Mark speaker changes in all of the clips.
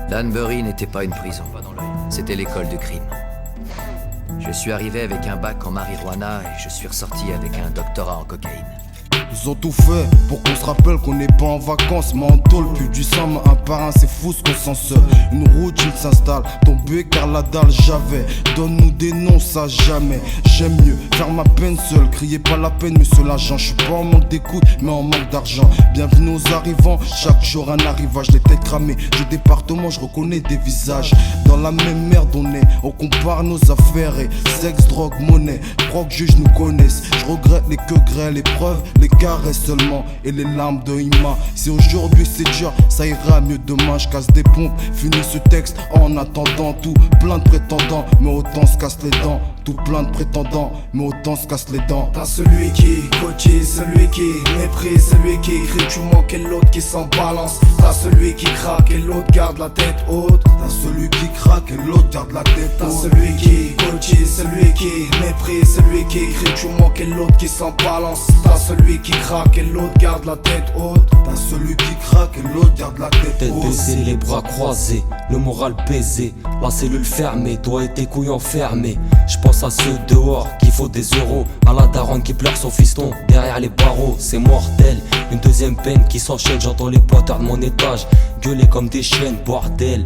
Speaker 1: Danbury n'était pas une prison, c'était l'école du crime. Je suis arrivé avec un bac en marijuana et je suis ressorti avec un doctorat en cocaïne.
Speaker 2: Ils ont tout fait pour qu'on se rappelle qu'on n'est pas en vacances. Mais en tôle, plus du sang, mais un par un, c'est fou ce qu'on sent seul. Une routine s'installe, tombé car la dalle j'avais. Donne-nous des noms, ça jamais. J'aime mieux faire ma peine seul. Criez pas la peine, monsieur l'agent. Je suis pas en manque d'écoute, mais en manque d'argent. Bienvenue aux arrivants, chaque jour un arrivage. Les têtes cramées, du département, je reconnais des visages. Dans la même merde on compare nos affaires. Et sexe, drogue, monnaie, proc, juge nous connaissent. Je regrette les querelles, les preuves, les caresses seulement et les larmes de Ima. Si aujourd'hui c'est dur, ça ira mieux demain. Je casse des pompes, finis ce texte en attendant. Tout plein de prétendants, mais autant se casse les dents. Tout plein de prétendants, mais autant se casse les dents.
Speaker 3: T'as celui qui cotise, celui qui méprise, celui qui crie tu manques et l'autre qui s'en balance. T'as celui qui craque et l'autre garde la tête haute.
Speaker 2: T'as celui qui craque et l'autre garde la tête haute.
Speaker 3: T'as celui qui cotise, celui qui méprise, celui qui crie tu manques et l'autre qui s'en balance. T'as celui qui craque et l'autre garde la tête haute.
Speaker 2: T'as celui qui craque et l'autre garde la tête
Speaker 4: Tête
Speaker 2: haute.
Speaker 4: baissée, les bras croisés, le moral baisé, la cellule fermée, doigts et tes couilles enfermés. J'pense à ceux dehors qui faut des euros, à la daronne qui pleure son fiston derrière les barreaux. C'est mortel, une deuxième peine qui s'enchaîne. J'entends les pointeurs de mon étage gueuler comme des chiennes, bordel.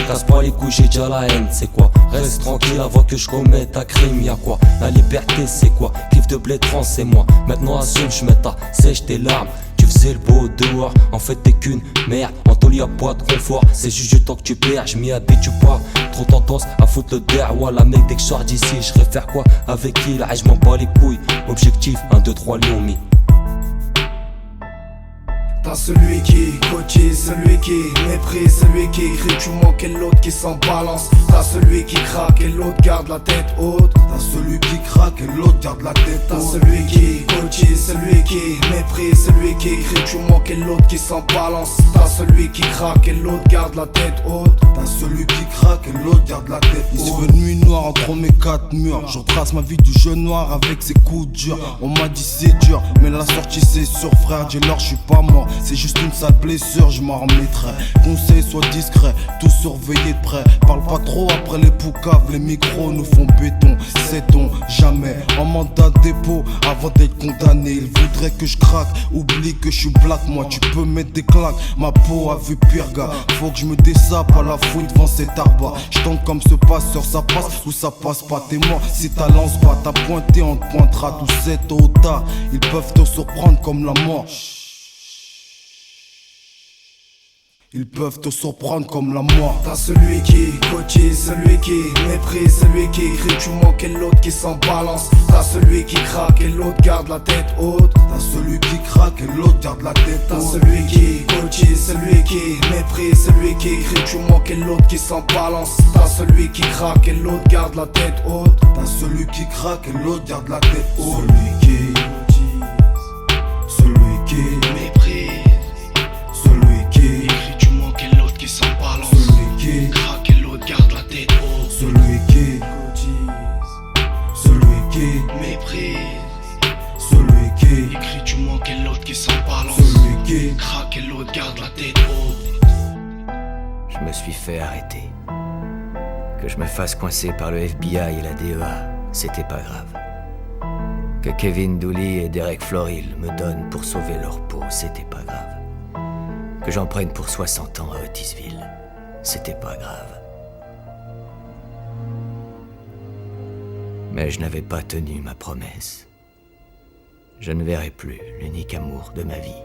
Speaker 4: Casse pas les couilles, j'ai déjà la haine, c'est quoi? Reste tranquille avant que je commette un crime, y'a quoi? La liberté c'est quoi? Kiff de blé trans c'est moi. Maintenant assume, j'mets ta sèche tes larmes. Tu faisais le beau dehors, en fait t'es qu'une merde. En tôle y'a pas de confort, c'est juste du temps que tu perds. J'm'y habitue pas, trop tendance à foutre le derrière. La mec dès que je sors d'ici, j'serais faire quoi avec qui? Là j'm'en bats les couilles, objectif 1, 2, 3 lions mis.
Speaker 3: T'as celui qui cotise, celui qui méprise, celui qui crie tu manques et l'autre qui s'en balance. T'as celui qui craque et l'autre garde la tête haute.
Speaker 2: T'as celui qui craque et l'autre garde la tête
Speaker 3: T'as
Speaker 2: haute.
Speaker 3: celui qui cotise, celui qui méprise, celui qui crie tu manques et l'autre qui s'en balance. T'as celui qui craque et l'autre garde la tête haute.
Speaker 2: T'as celui qui craque et l'autre garde la tête haute. Il se fait nuit noire entre mes quatre murs. Je retrace ma vie du jeune noir avec ses coups durs. On m'a dit c'est dur, mais la sortie c'est sûr frère. Dis-leur je suis pas mort, c'est juste une sale blessure, je m'en remettrai. Conseil, sois discret, tout surveiller de près. Parle pas trop après les poucaves, les micros nous font béton. Sait-on jamais en mandat de dépôt avant d'être condamné. Ils voudraient que je craque, oublie que je suis black. Moi tu peux mettre des claques, ma peau a vu pire gars. Faut que je me dessape à la fouine devant cet arbre. Je tombe comme ce passeur, ça passe ou ça passe pas. T'es mort si ta lance pas, t'as pointé, on te pointera. Tout c'est tôt ou tard, ils peuvent te surprendre comme la mort. Ils peuvent te surprendre comme la mort.
Speaker 3: T'as celui qui cotise, celui qui méprise, celui qui crie tu manques et l'autre qui s'en balance. T'as celui qui craque et l'autre garde la tête haute.
Speaker 2: T'as celui qui craque et l'autre garde la tête
Speaker 3: T'as
Speaker 2: haute.
Speaker 3: celui qui cotise, celui qui méprise, celui qui crie tu manques et l'autre qui s'en balance. T'as celui qui craque et l'autre garde la tête haute.
Speaker 2: T'as celui qui craque et l'autre garde la tête haute. Celui qui cotise, celui qui
Speaker 3: Méprise,
Speaker 2: celui qui
Speaker 3: crie tu manques et l'autre qui s'en balance.
Speaker 2: celui qui
Speaker 3: Craque et l'autre garde la tête haute.
Speaker 2: celui qui cotise, celui qui
Speaker 3: Méprise,
Speaker 2: celui qui
Speaker 3: crie tu manques et l'autre qui s'en balance.
Speaker 2: celui qui
Speaker 3: Craque et l'autre garde la tête haute.
Speaker 1: Je me suis fait arrêter. Que je me fasse coincer par le FBI et la DEA, c'était pas grave. Que Kevin Dooley et Derek Floril me donnent pour sauver leur peau, c'était pas grave. Que j'en prenne pour 60 ans à Otisville, c'était pas grave. Mais je n'avais pas tenu ma promesse. Je ne verrai plus l'unique amour de ma vie.